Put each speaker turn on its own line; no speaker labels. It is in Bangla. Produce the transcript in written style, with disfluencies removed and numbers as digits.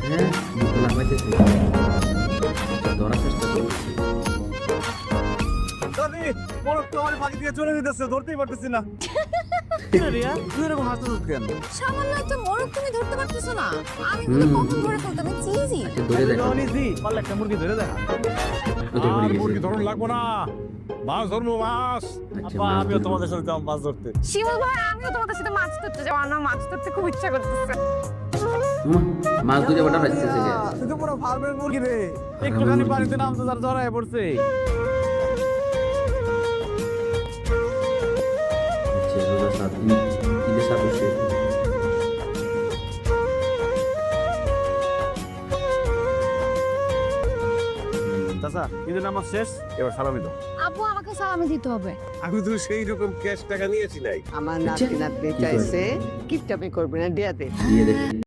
হ্যাঁ মুখলা পাইতেছি, ধরার চেষ্টা করতেছি।
সামান্য একটা মোরগ তুমি ধরতে পারতেছো না? আমি তো কখন ধরে ফেলতাম, ইটস ইজি।
আচ্ছা ধরে দেখো,
একটা মুরগি ধরে দেখা।
ওদের পড়ে গেছে।
মুরগি ধরন লাগবো না, মাছ ধরবো মাছ।
আচ্ছা
আপা
মাছ
আমিও
ধরবো।
তোমাদের সাথে যাবো মাছ ধরতে।
শিমুল ভাই, আমিও তোমাদের সাথে মাছ ধরতে যাবো। আমার মাছ ধরতে খুব ইচ্ছা করতেছে।
মাছ ধরে ওটা রাখতেছে কে?
তুই তো পুরো ফার্মের মুরগি রে, একটুখানি পানিতে নামতে তার জড়ায় পড়ছে।
আচ্ছা রোজা সাত ঈদের সাত উঠছে।
চাচা ঈদের নামাজ শেষ, এবার সালামি দাও।
আপু আমাকে সালামি দিতে হবে।
আমি তো সেই রকম ক্যাশ টাকা নিয়েছি নাই।
আমার
আচ্ছা,
নাতি নাতনি
কি করে?
চাইছে কিপটামি করবে না, দিয়া দে।
দিয়ে দেখি।